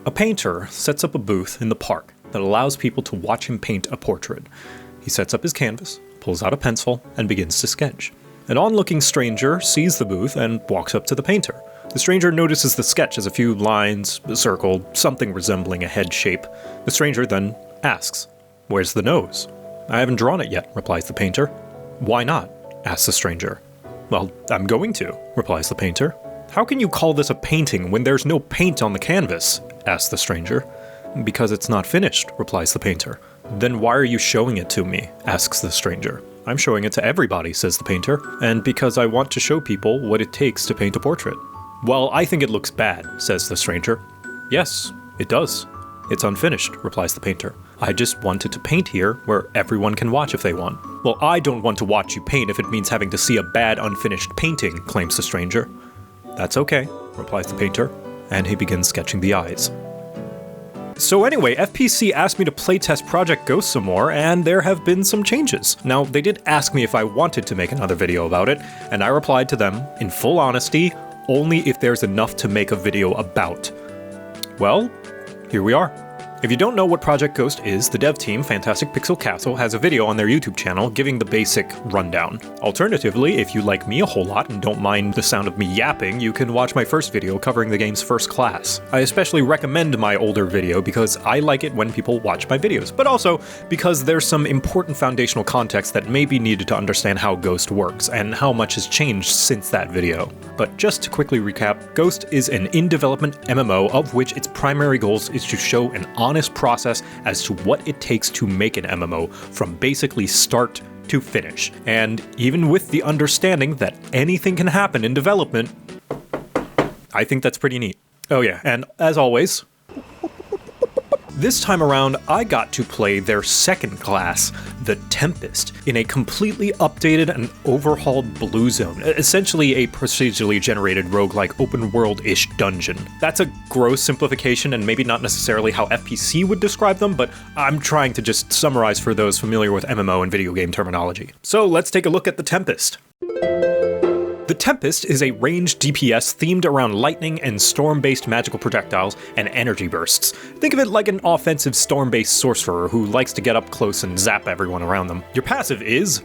A painter sets up a booth in the park that allows people to watch him paint a portrait. He sets up his canvas, pulls out a pencil, and begins to sketch. An onlooking stranger sees the booth and walks up to the painter. The stranger notices the sketch has a few lines, a circle, something resembling a head shape. The stranger then asks, "Where's the nose?" "I haven't drawn it yet," replies the painter. "Why not?" asks the stranger. "Well, I'm going to," replies the painter. "How can you call this a painting when there's no paint on the canvas?" asks the stranger. "Because it's not finished," replies the painter. "Then why are you showing it to me?" asks the stranger. "I'm showing it to everybody," says the painter, "and because I want to show people what it takes to paint a portrait." "Well, I think it looks bad," says the stranger. "Yes, it does. It's unfinished," replies the painter. "I just wanted to paint here where everyone can watch if they want." "Well, I don't want to watch you paint if it means having to see a bad, unfinished painting," claims the stranger. "That's okay," replies the painter, and he begins sketching the eyes. So anyway, FPC asked me to playtest Project Ghost some more, and there have been some changes. Now, they did ask me if I wanted to make another video about it, and I replied to them, in full honesty, only if there's enough to make a video about. Well, here we are. If you don't know what Project Ghost is, the dev team, Fantastic Pixel Castle, has a video on their YouTube channel giving the basic rundown. Alternatively, if you like me a whole lot and don't mind the sound of me yapping, you can watch my first video covering the game's first class. I especially recommend my older video because I like it when people watch my videos, but also because there's some important foundational context that may be needed to understand how Ghost works and how much has changed since that video. But just to quickly recap, Ghost is an in-development MMO of which its primary goals is to show an honest process as to what it takes to make an MMO from basically start to finish. And even with the understanding that anything can happen in development, I think that's pretty neat. Oh yeah, and as always, this time around, I got to play their second class, the Tempest, in a completely updated and overhauled Blue Zone, essentially a procedurally generated roguelike open-world-ish dungeon. That's a gross simplification and maybe not necessarily how FPC would describe them, but I'm trying to just summarize for those familiar with MMO and video game terminology. So let's take a look at the Tempest. The Tempest is a ranged DPS themed around lightning and storm-based magical projectiles and energy bursts. Think of it like an offensive storm-based sorcerer who likes to get up close and zap everyone around them. Your passive is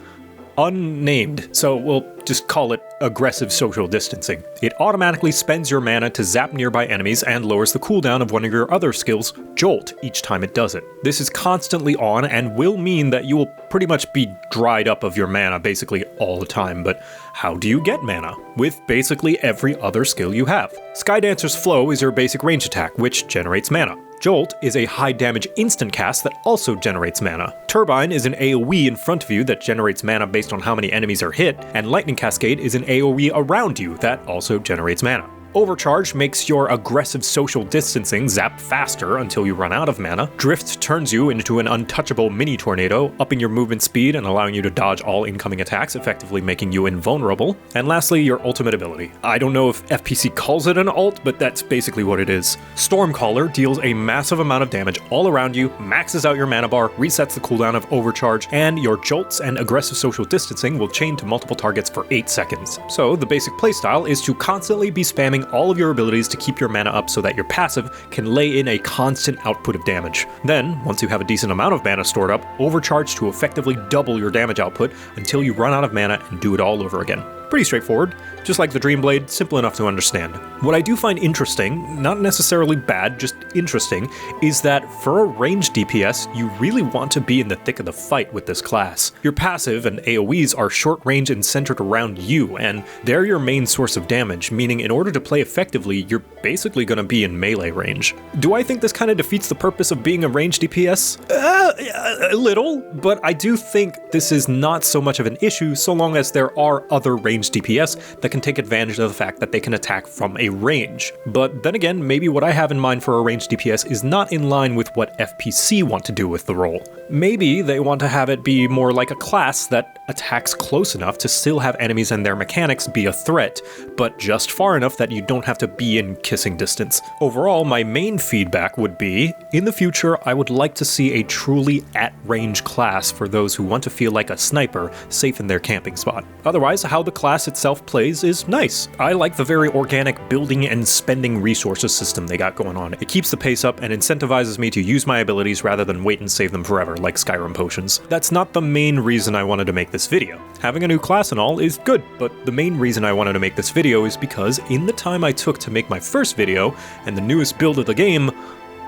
unnamed, so we'll just call it aggressive social distancing. It automatically spends your mana to zap nearby enemies and lowers the cooldown of one of your other skills, Jolt, each time it does it. This is constantly on and will mean that you will pretty much be dried up of your mana basically all the time, but how do you get mana? With basically every other skill you have. Skydancer's Flow is your basic range attack, which generates mana. Jolt is a high damage instant cast that also generates mana. Turbine is an AoE in front of you that generates mana based on how many enemies are hit, and Lightning Cascade is an AoE around you that also generates mana. Overcharge makes your aggressive social distancing zap faster until you run out of mana. Drift turns you into an untouchable mini-tornado, upping your movement speed and allowing you to dodge all incoming attacks, effectively making you invulnerable. And lastly, your ultimate ability. I don't know if FPC calls it an ult, but that's basically what it is. Stormcaller deals a massive amount of damage all around you, maxes out your mana bar, resets the cooldown of Overcharge, and your jolts and aggressive social distancing will chain to multiple targets for 8 seconds. So the basic playstyle is to constantly be spamming all of your abilities to keep your mana up so that your passive can lay in a constant output of damage. Then, once you have a decent amount of mana stored up, overcharge to effectively double your damage output until you run out of mana and do it all over again. Pretty straightforward, just like the Dreamblade, simple enough to understand. What I do find interesting, not necessarily bad, just interesting, is that for a ranged DPS, you really want to be in the thick of the fight with this class. Your passive and AoEs are short range and centered around you, and they're your main source of damage, meaning in order to play effectively, you're basically going to be in melee range. Do I think this kind of defeats the purpose of being a ranged DPS? A little, but I do think this is not so much of an issue so long as there are other ranged DPS that can take advantage of the fact that they can attack from a range. But then again, maybe what I have in mind for a ranged DPS is not in line with what FPC want to do with the role. Maybe they want to have it be more like a class that attacks close enough to still have enemies and their mechanics be a threat, but just far enough that you don't have to be in kissing distance. Overall, my main feedback would be, in the future, I would like to see a truly at-range class for those who want to feel like a sniper, safe in their camping spot. Otherwise, how the class itself plays is nice. I like the very organic building and spending resources system they got going on. It keeps the pace up and incentivizes me to use my abilities rather than wait and save them forever, like Skyrim potions. That's not the main reason I wanted to make this video. Having a new class and all is good, but the main reason I wanted to make this video is because in the time I took to make my first video, and the newest build of the game,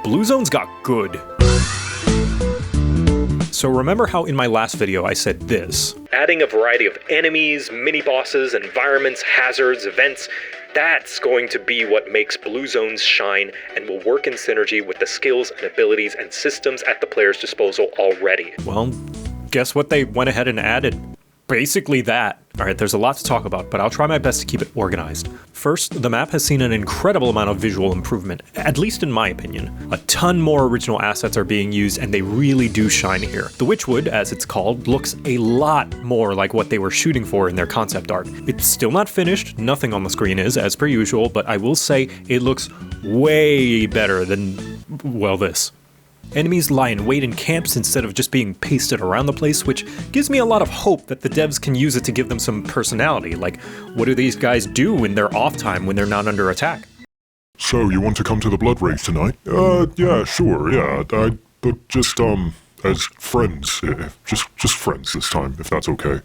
Blue Zones got good. So remember how in my last video I said this? Adding a variety of enemies, mini-bosses, environments, hazards, events, that's going to be what makes Blue Zones shine and will work in synergy with the skills and abilities and systems at the player's disposal already. Well, guess what they went ahead and added? Basically that. Alright, there's a lot to talk about, but I'll try my best to keep it organized. First, the map has seen an incredible amount of visual improvement, at least in my opinion. A ton more original assets are being used, and they really do shine here. The Witchwood, as it's called, looks a lot more like what they were shooting for in their concept art. It's still not finished, nothing on the screen is, as per usual, but I will say it looks way better than, well, this. Enemies lie in wait in camps instead of just being pasted around the place, which gives me a lot of hope that the devs can use it to give them some personality. Like, what do these guys do in their off time when they're not under attack? So, you want to come to the blood rave tonight? Yeah, sure, yeah. But just, as friends. Just friends this time, if that's okay.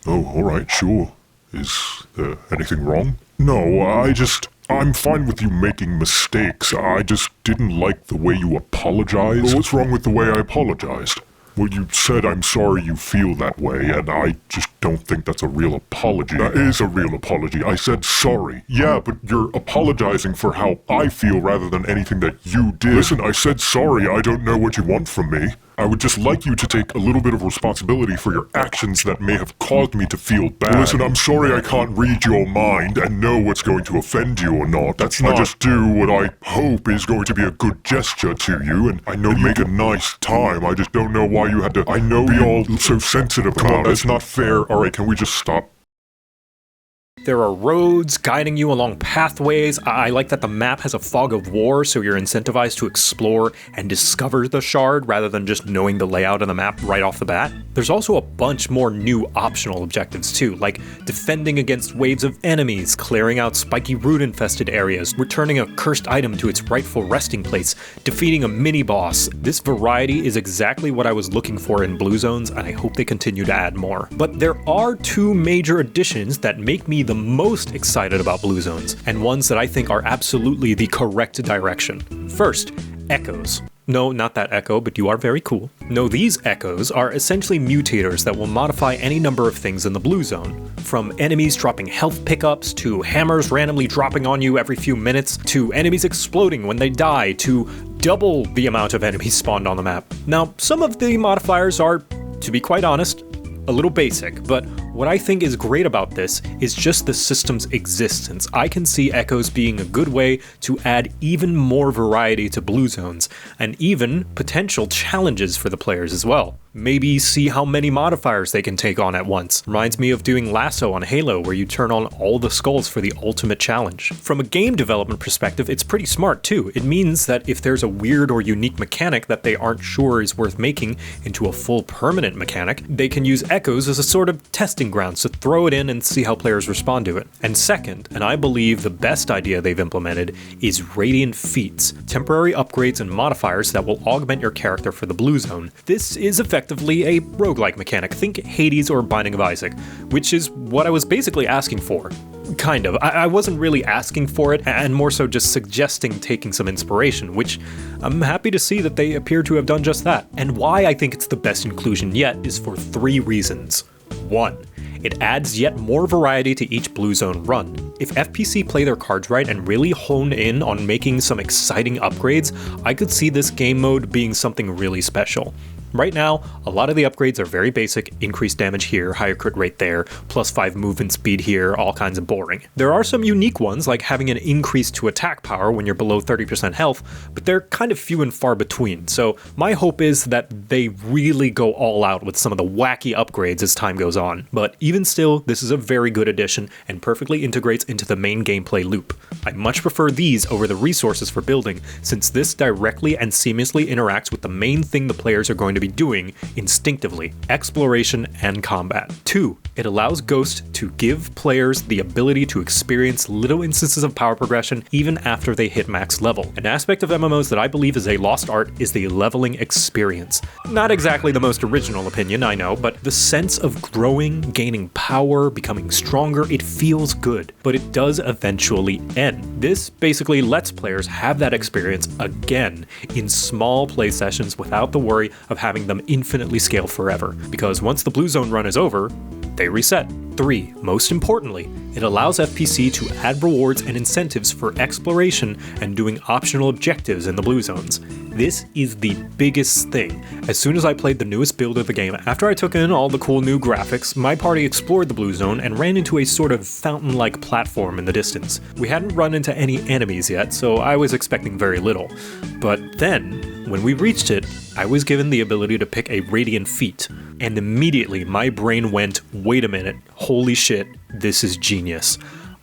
Oh, alright, sure. Is there anything wrong? No, I'm fine with you making mistakes. I just didn't like the way you apologized. What's wrong with the way I apologized? Well, you said I'm sorry you feel that way, and I just don't think that's a real apology. That is a real apology. I said sorry. Yeah, but you're apologizing for how I feel rather than anything that you did. Listen, I said sorry. I don't know what you want from me. I would just like you to take a little bit of responsibility for your actions that may have caused me to feel bad. Listen, I'm sorry I can't read your mind and know what's going to offend you or not. I just do what I hope is going to be a good gesture to you, and I know you make a nice time. I just don't know why you had to be all so sensitive about it. That's not fair. Alright, can we just stop? There are roads guiding you along pathways. I like that the map has a fog of war, so you're incentivized to explore and discover the shard rather than just knowing the layout of the map right off the bat. There's also a bunch more new optional objectives too, like defending against waves of enemies, clearing out spiky root-infested areas, returning a cursed item to its rightful resting place, defeating a mini-boss. This variety is exactly what I was looking for in Blue Zones, and I hope they continue to add more. But there are two major additions that make me the most excited about Blue Zones, and ones that I think are absolutely the correct direction. First, echoes. No, not that echo, but you are very cool. No, these echoes are essentially mutators that will modify any number of things in the Blue Zone. From enemies dropping health pickups, to hammers randomly dropping on you every few minutes, to enemies exploding when they die, to double the amount of enemies spawned on the map. Now, some of the modifiers are, to be quite honest, a little basic, but what I think is great about this is just the system's existence. I can see echoes being a good way to add even more variety to Blue Zones, and even potential challenges for the players as well. Maybe see how many modifiers they can take on at once. Reminds me of doing Lasso on Halo, where you turn on all the skulls for the ultimate challenge. From a game development perspective, it's pretty smart too. It means that if there's a weird or unique mechanic that they aren't sure is worth making into a full permanent mechanic, they can use echoes as a sort of testing grounds to throw it in and see how players respond to it. And second, and I believe the best idea they've implemented, is Radiant Feats, temporary upgrades and modifiers that will augment your character for the Blue Zone. This is effectively a roguelike mechanic. Think Hades or Binding of Isaac, which is what I was basically asking for. Kind of. I wasn't really asking for it, and more so just suggesting taking some inspiration, which I'm happy to see that they appear to have done just that. And why I think it's the best inclusion yet is for 3 reasons. 1. It adds yet more variety to each Blue Zone run. If FPC play their cards right and really hone in on making some exciting upgrades, I could see this game mode being something really special. Right now, a lot of the upgrades are very basic, increased damage here, higher crit rate there, +5 movement speed here, all kinds of boring. There are some unique ones, like having an increase to attack power when you're below 30% health, but they're kind of few and far between, so my hope is that they really go all out with some of the wacky upgrades as time goes on. But even still, this is a very good addition and perfectly integrates into the main gameplay loop. I much prefer these over the resources for building, since this directly and seamlessly interacts with the main thing the players are going to be doing instinctively: exploration and combat. 2. It allows Ghost to give players the ability to experience little instances of power progression even after they hit max level. An aspect of MMOs that I believe is a lost art is the leveling experience. Not exactly the most original opinion, I know, but the sense of growing, gaining power, becoming stronger, it feels good, but it does eventually end. This basically lets players have that experience again in small play sessions without the worry of having them infinitely scale forever, because once the blue zone run is over, they reset. 3. Most importantly, it allows FPC to add rewards and incentives for exploration and doing optional objectives in the blue zones. This is the biggest thing. As soon as I played the newest build of the game, after I took in all the cool new graphics, my party explored the blue zone and ran into a sort of fountain-like platform in the distance. We hadn't run into any enemies yet, so I was expecting very little. But then, when we reached it, I was given the ability to pick a radiant feat, and immediately my brain went, wait a minute, holy shit, this is genius.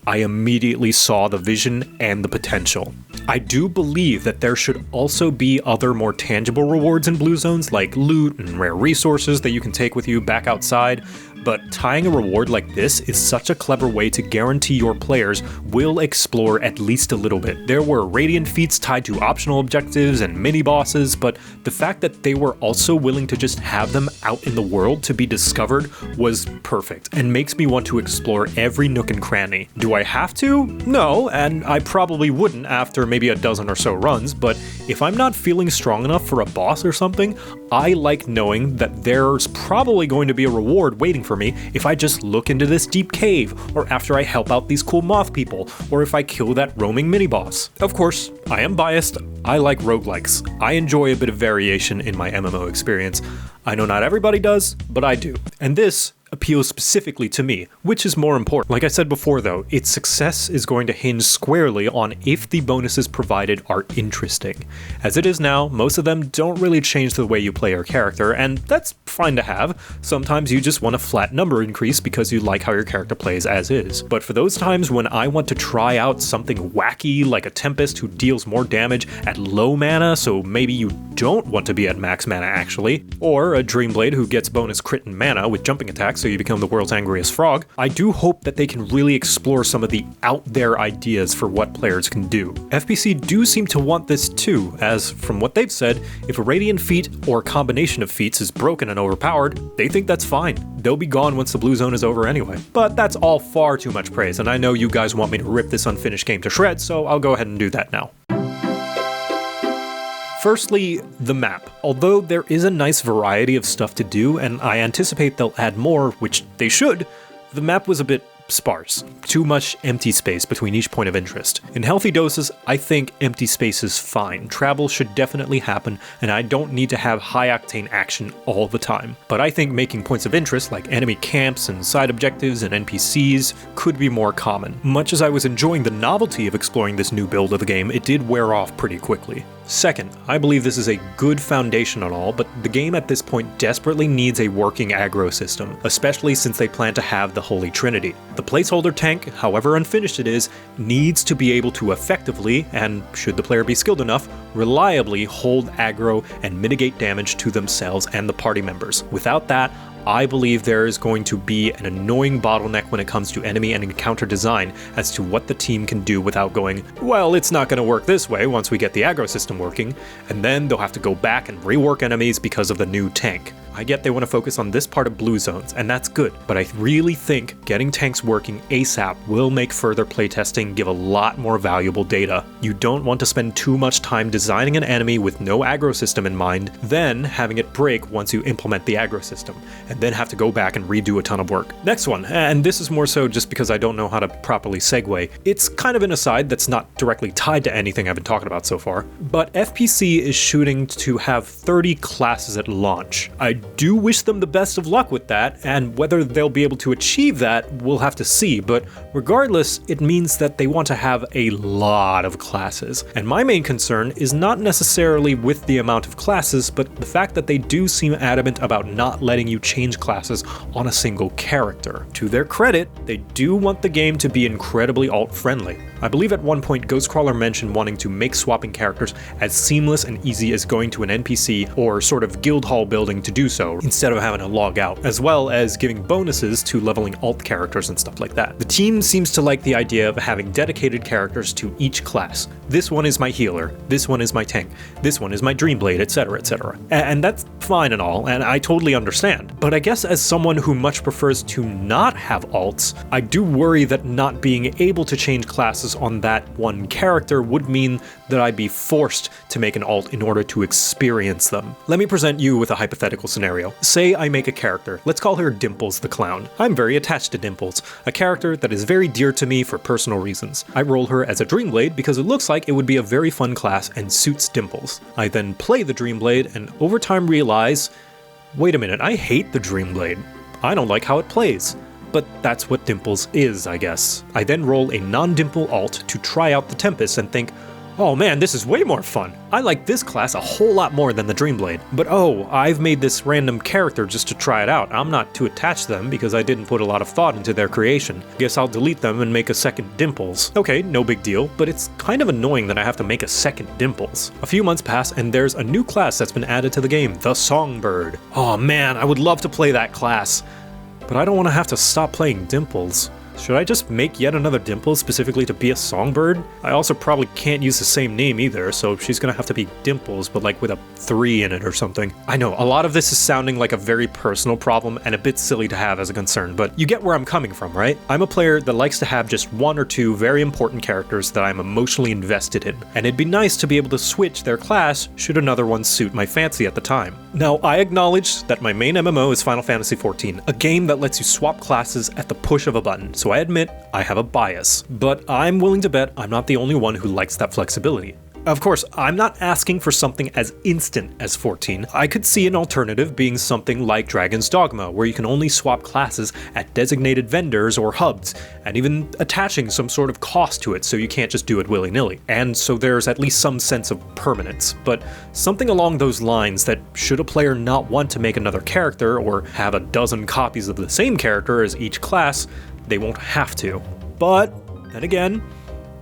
I immediately saw the vision and the potential. I do believe that there should also be other more tangible rewards in blue zones, like loot and rare resources that you can take with you back outside, but tying a reward like this is such a clever way to guarantee your players will explore at least a little bit. There were radiant feats tied to optional objectives and mini-bosses, but the fact that they were also willing to just have them out in the world to be discovered was perfect, and makes me want to explore every nook and cranny. Do I have to? No, and I probably wouldn't after maybe a dozen or so runs, but if I'm not feeling strong enough for a boss or something, I like knowing that there's probably going to be a reward waiting for me if I just look into this deep cave, or after I help out these cool moth people, or if I kill that roaming mini-boss. Of course, I am biased. I like roguelikes. I enjoy a bit of variation in my MMO experience. I know not everybody does, but I do. And this appeals specifically to me, which is more important. Like I said before though, its success is going to hinge squarely on if the bonuses provided are interesting. As it is now, most of them don't really change the way you play your character, and that's fine to have. Sometimes you just want a flat number increase because you like how your character plays as is. But for those times when I want to try out something wacky, like a Tempest who deals more damage at low mana, so maybe you don't want to be at max mana actually, or a Dreamblade who gets bonus crit and mana with jumping attacks so you become the world's angriest frog, I do hope that they can really explore some of the out there ideas for what players can do. FPC do seem to want this too, as from what they've said, if a radiant feat or combination of feats is broken and overpowered, they think that's fine. They'll be gone once the blue zone is over anyway. But that's all far too much praise, and I know you guys want me to rip this unfinished game to shreds, so I'll go ahead and do that now. Firstly, the map. Although there is a nice variety of stuff to do, and I anticipate they'll add more, which they should, the map was a bit sparse. Too much empty space between each point of interest. In healthy doses, I think empty space is fine. Travel should definitely happen, and I don't need to have high-octane action all the time. But I think making points of interest, like enemy camps and side objectives and NPCs, could be more common. Much as I was enjoying the novelty of exploring this new build of the game, it did wear off pretty quickly. Second, I believe this is a good foundation and all, but the game at this point desperately needs a working aggro system, especially since they plan to have the Holy Trinity. The placeholder tank, however unfinished it is, needs to be able to effectively, and should the player be skilled enough, reliably hold aggro and mitigate damage to themselves and the party members. Without that, I believe there is going to be an annoying bottleneck when it comes to enemy and encounter design as to what the team can do without going, well, it's not going to work this way once we get the aggro system working, and then they'll have to go back and rework enemies because of the new tank. I get they want to focus on this part of blue zones, and that's good, but I really think getting tanks working ASAP will make further playtesting give a lot more valuable data. You don't want to spend too much time designing an enemy with no aggro system in mind, then having it break once you implement the aggro system. And and then have to go back and redo a ton of work. Next one, and this is more so just because I don't know how to properly segue. It's kind of an aside that's not directly tied to anything I've been talking about so far, but FPC is shooting to have 30 classes at launch. I do wish them the best of luck with that, and whether they'll be able to achieve that, we'll have to see, but regardless, it means that they want to have a lot of classes. And my main concern is not necessarily with the amount of classes, but the fact that they do seem adamant about not letting you change classes on a single character. To their credit, they do want the game to be incredibly alt-friendly. I believe at one point Ghostcrawler mentioned wanting to make swapping characters as seamless and easy as going to an NPC or sort of guild hall building to do so, instead of having to log out, as well as giving bonuses to leveling alt characters and stuff like that. The team seems to like the idea of having dedicated characters to each class. This one is my healer, this one is my tank, this one is my Dreamblade, etc, etc. And that's fine and all, and I totally understand. But I guess as someone who much prefers to not have alts, I do worry that not being able to change classes on that one character would mean that I'd be forced to make an alt in order to experience them. Let me present you with a hypothetical scenario. Say I make a character, let's call her Dimples the Clown. I'm very attached to Dimples, a character that is very dear to me for personal reasons. I roll her as a Dreamblade because it looks like it would be a very fun class and suits Dimples. I then play the Dreamblade and over time realize, wait a minute, I hate the Dreamblade. I don't like how it plays. But that's what Dimples is, I guess. I then roll a non-Dimple alt to try out the Tempest and think, oh man, this is way more fun. I like this class a whole lot more than the Dreamblade. But oh, I've made this random character just to try it out. I'm not too attached to them because I didn't put a lot of thought into their creation. Guess I'll delete them and make a second Dimples. Okay, no big deal, but it's kind of annoying that I have to make a second Dimples. A few months pass and there's a new class that's been added to the game, the Songbird. Oh man, I would love to play that class. But I don't want to have to stop playing Dimples. Should I just make yet another Dimples specifically to be a Songbird? I also probably can't use the same name either, so she's gonna have to be Dimples, but like with a 3 in it or something. I know, a lot of this is sounding like a very personal problem and a bit silly to have as a concern, but you get where I'm coming from, right? I'm a player that likes to have just one or two very important characters that I'm emotionally invested in, and it'd be nice to be able to switch their class should another one suit my fancy at the time. Now, I acknowledge that my main MMO is Final Fantasy XIV, a game that lets you swap classes at the push of a button, so I admit I have a bias, but I'm willing to bet I'm not the only one who likes that flexibility. Of course, I'm not asking for something as instant as 14. I could see an alternative being something like Dragon's Dogma, where you can only swap classes at designated vendors or hubs, and even attaching some sort of cost to it so you can't just do it willy-nilly. And so there's at least some sense of permanence, but something along those lines that should a player not want to make another character or have a dozen copies of the same character as each class, they won't have to. But then again,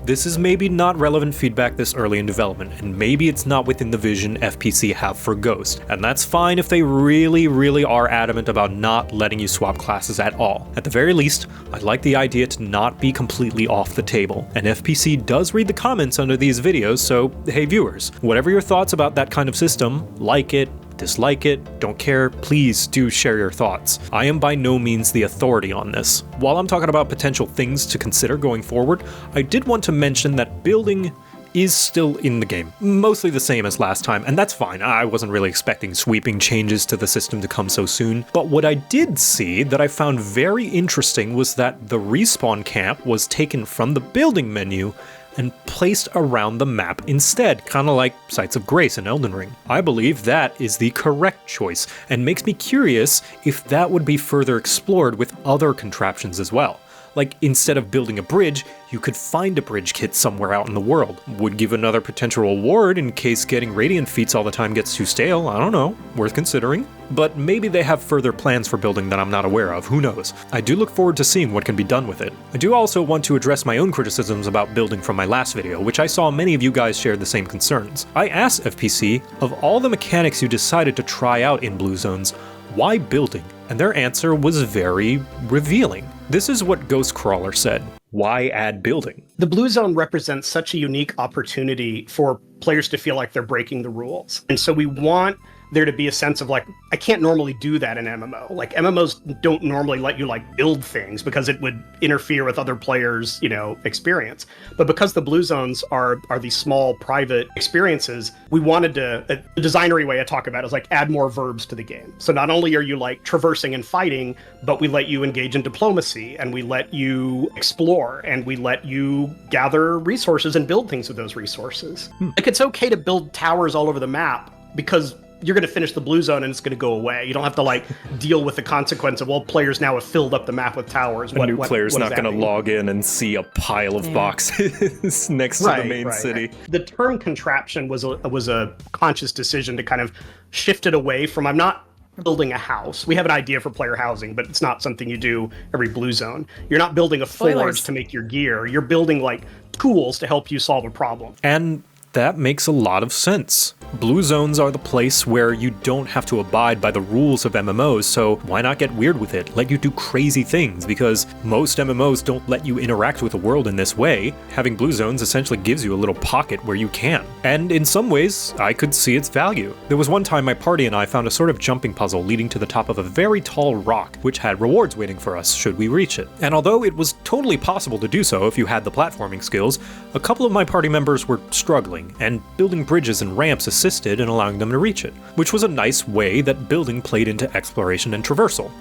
this is maybe not relevant feedback this early in development, and maybe it's not within the vision FPC have for Ghost, and that's fine if they really are adamant about not letting you swap classes at all. At the very least, I'd like the idea to not be completely off the table, and FPC does read the comments under these videos, so hey viewers, whatever your thoughts about that kind of system, like it, dislike it, don't care, please do share your thoughts. I am by no means the authority on this. While I'm talking about potential things to consider going forward, I did want to mention that building is still in the game. Mostly the same as last time, and that's fine. I wasn't really expecting sweeping changes to the system to come so soon. But what I did see that I found very interesting was that the respawn camp was taken from the building menu and placed around the map instead, kinda like Sites of Grace in Elden Ring. I believe that is the correct choice, and makes me curious if that would be further explored with other contraptions as well. Like, instead of building a bridge, you could find a bridge kit somewhere out in the world. Would give another potential reward in case getting Radiant feats all the time gets too stale, I don't know, worth considering. But maybe they have further plans for building that I'm not aware of, who knows. I do look forward to seeing what can be done with it. I do also want to address my own criticisms about building from my last video, which I saw many of you guys share the same concerns. I asked FPC, of all the mechanics you decided to try out in Blue Zones, why building? And their answer was very revealing. This is what Ghostcrawler said. Why add building? The Blue Zone represents such a unique opportunity for players to feel like they're breaking the rules. And so we want there to be a sense of like, I can't normally do that in MMO. Like MMOs don't normally let you like build things because it would interfere with other players, experience. But because the blue zones are these small private experiences, we wanted to, a designery way I talk about it is like add more verbs to the game. So not only are you like traversing and fighting, but we let you engage in diplomacy, and we let you explore, and we let you gather resources and build things with those resources. Like it's okay to build towers all over the map because you're going to finish the blue zone and it's going to go away. You don't have to like deal with the consequence of, well, players now have filled up the map with towers. A new player's not going to log in and see a pile of boxes next to the main city. The term contraption was a conscious decision to kind of shift it away from, I'm not building a house. We have an idea for player housing, but it's not something you do every blue zone. You're not building a forge to make your gear. You're building like tools to help you solve a problem. And that makes a lot of sense. Blue zones are the place where you don't have to abide by the rules of MMOs, so why not get weird with it? Let you do crazy things, because most MMOs don't let you interact with the world in this way. Having blue zones essentially gives you a little pocket where you can. And in some ways, I could see its value. There was one time my party and I found a sort of jumping puzzle leading to the top of a very tall rock, which had rewards waiting for us should we reach it. And although it was totally possible to do so if you had the platforming skills, a couple of my party members were struggling, and building bridges and ramps assisted in allowing them to reach it, which was a nice way that building played into exploration and traversal.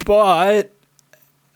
But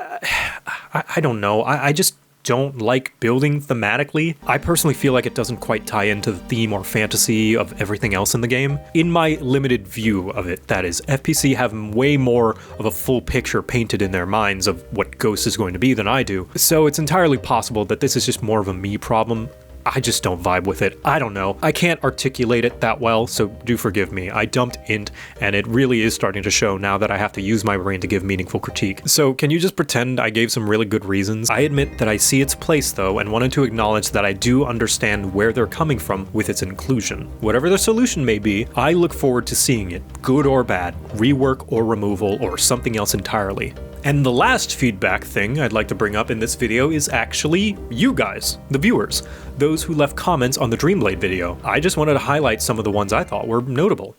I don't know, I just don't like building thematically. I personally feel like it doesn't quite tie into the theme or fantasy of everything else in the game. In my limited view of it, that is, FPC have way more of a full picture painted in their minds of what Ghost is going to be than I do, so it's entirely possible that this is just more of a me problem. I just don't vibe with it. I don't know. I can't articulate it that well, so do forgive me. I dumped int, and it really is starting to show now that I have to use my brain to give meaningful critique. So can you just pretend I gave some really good reasons? I admit that I see its place though, and wanted to acknowledge that I do understand where they're coming from with its inclusion. Whatever the solution may be, I look forward to seeing it, good or bad, rework or removal, or something else entirely. And the last feedback thing I'd like to bring up in this video is actually you guys, the viewers, those who left comments on the Dreamblade video. I just wanted to highlight some of the ones I thought were notable.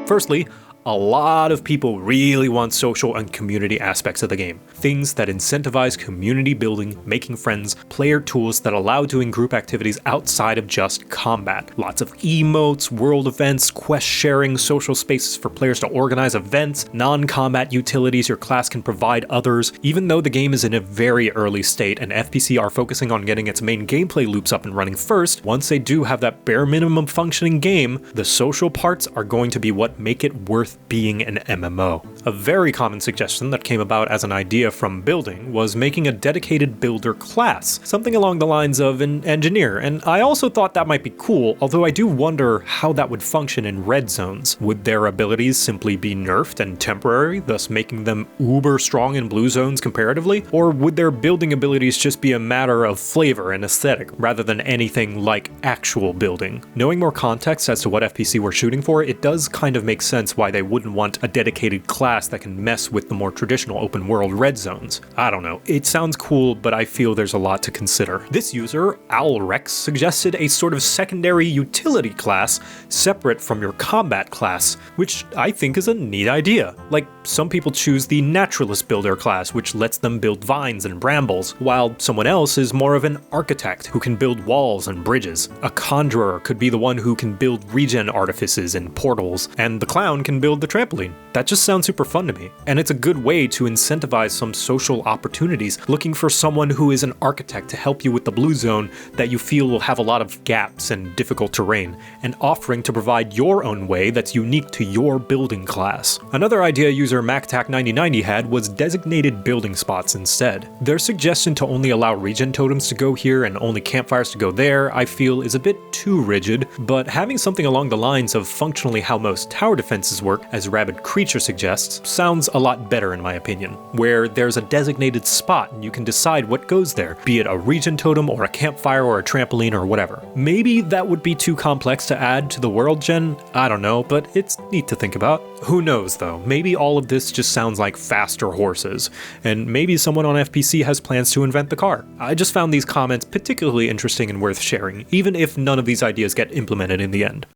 Firstly, a lot of people really want social and community aspects of the game. Things that incentivize community building, making friends, player tools that allow doing group activities outside of just combat. Lots of emotes, world events, quest sharing, social spaces for players to organize events, non-combat utilities your class can provide others. Even though the game is in a very early state and FPC are focusing on getting its main gameplay loops up and running first, once they do have that bare minimum functioning game, the social parts are going to be what make it worth being an MMO. A very common suggestion that came about as an idea from building was making a dedicated builder class, something along the lines of an engineer, and I also thought that might be cool, although I do wonder how that would function in red zones. Would their abilities simply be nerfed and temporary, thus making them uber strong in blue zones comparatively? Or would their building abilities just be a matter of flavor and aesthetic, rather than anything like actual building? Knowing more context as to what FPC were shooting for, it does kind of make sense why they wouldn't want a dedicated class that can mess with the more traditional open world red zones. I don't know, it sounds cool, but I feel there's a lot to consider. This user, Alrex, suggested a sort of secondary utility class separate from your combat class, which I think is a neat idea. Like, some people choose the naturalist builder class, which lets them build vines and brambles, while someone else is more of an architect who can build walls and bridges. A conjurer could be the one who can build regen artifices and portals, and the clown can build the trampoline. That just sounds super fun to me, and it's a good way to incentivize some social opportunities, looking for someone who is an architect to help you with the blue zone that you feel will have a lot of gaps and difficult terrain, and offering to provide your own way that's unique to your building class. Another idea user MacTac9090 had was designated building spots instead. Their suggestion to only allow regen totems to go here and only campfires to go there, I feel is a bit too rigid, but having something along the lines of functionally how most tower defenses work, as Rabid Creature suggests, sounds a lot better in my opinion, where there's a designated spot and you can decide what goes there, be it a regen totem or a campfire or a trampoline or whatever. Maybe that would be too complex to add to the world gen, I don't know, but it's neat to think about. Who knows though, maybe all of this just sounds like faster horses, and maybe someone on FPC has plans to invent the car. I just found these comments particularly interesting and worth sharing, even if none of these ideas get implemented in the end.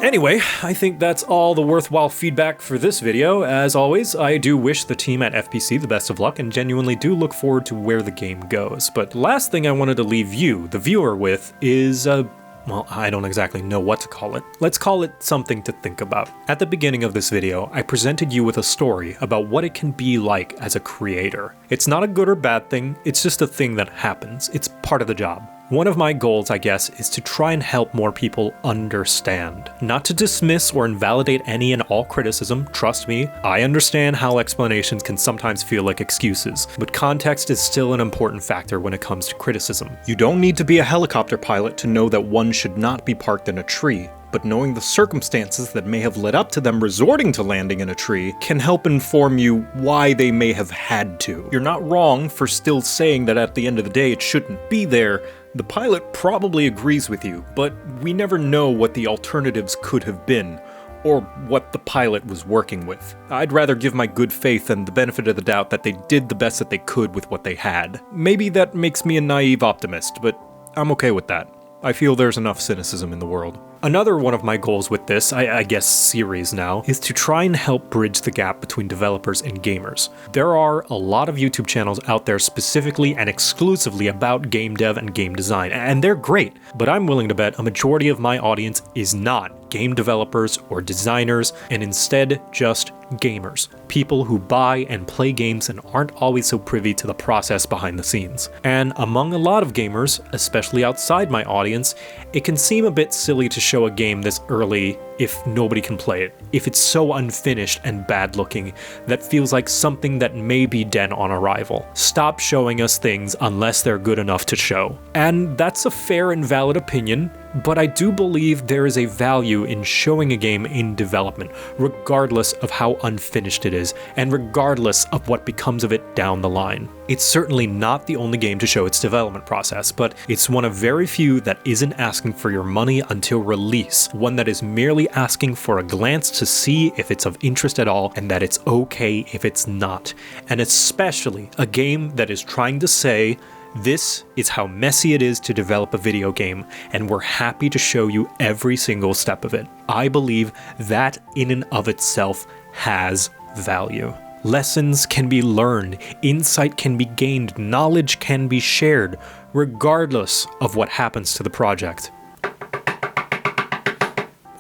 Anyway, I think that's all the worthwhile feedback for this video. As always, I do wish the team at FPC the best of luck and genuinely do look forward to where the game goes. But the last thing I wanted to leave you, the viewer, with is well, I don't exactly know what to call it. Let's call it something to think about. At the beginning of this video, I presented you with a story about what it can be like as a creator. It's not a good or bad thing, it's just a thing that happens. It's part of the job. One of my goals, I guess, is to try and help more people understand. Not to dismiss or invalidate any and all criticism, trust me, I understand how explanations can sometimes feel like excuses, but context is still an important factor when it comes to criticism. You don't need to be a helicopter pilot to know that one should not be parked in a tree, but knowing the circumstances that may have led up to them resorting to landing in a tree can help inform you why they may have had to. You're not wrong for still saying that at the end of the day it shouldn't be there. The pilot probably agrees with you, but we never know what the alternatives could have been, or what the pilot was working with. I'd rather give my good faith and the benefit of the doubt that they did the best that they could with what they had. Maybe that makes me a naive optimist, but I'm okay with that. I feel there's enough cynicism in the world. Another one of my goals with this, I guess series now, is to try and help bridge the gap between developers and gamers. There are a lot of YouTube channels out there specifically and exclusively about game dev and game design, and they're great, but I'm willing to bet a majority of my audience is not game developers or designers, and instead just gamers. People who buy and play games and aren't always so privy to the process behind the scenes. And among a lot of gamers, especially outside my audience, it can seem a bit silly to show a game this early if nobody can play it, if it's so unfinished and bad looking that feels like something that may be dead on arrival. Stop showing us things unless they're good enough to show. And that's a fair and valid opinion, but I do believe there is a value in showing a game in development, regardless of how unfinished it is, and regardless of what becomes of it down the line. It's certainly not the only game to show its development process, but it's one of very few that isn't asking for your money until release, one that is merely asking for a glance to see if it's of interest at all, and that it's okay if it's not. And especially a game that is trying to say, this is how messy it is to develop a video game, and we're happy to show you every single step of it. I believe that in and of itself has value. Lessons can be learned, insight can be gained, knowledge can be shared, regardless of what happens to the project.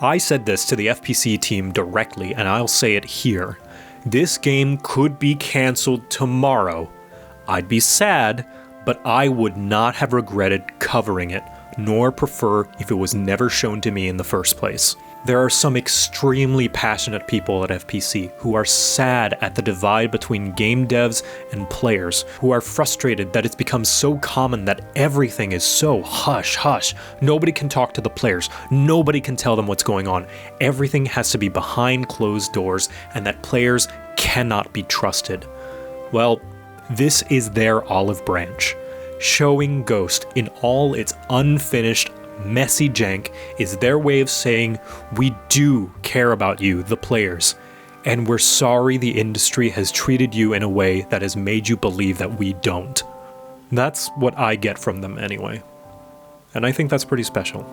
I said this to the FPC team directly, and I'll say it here. This game could be cancelled tomorrow. I'd be sad, but I would not have regretted covering it, nor prefer if it was never shown to me in the first place. There are some extremely passionate people at FPC who are sad at the divide between game devs and players, who are frustrated that it's become so common that everything is so hush-hush. Nobody can talk to the players, nobody can tell them what's going on. Everything has to be behind closed doors, and that players cannot be trusted. Well, this is their olive branch. Showing Ghost in all its unfinished, messy jank is their way of saying, we do care about you, the players, and we're sorry the industry has treated you in a way that has made you believe that we don't. That's what I get from them anyway. And I think that's pretty special.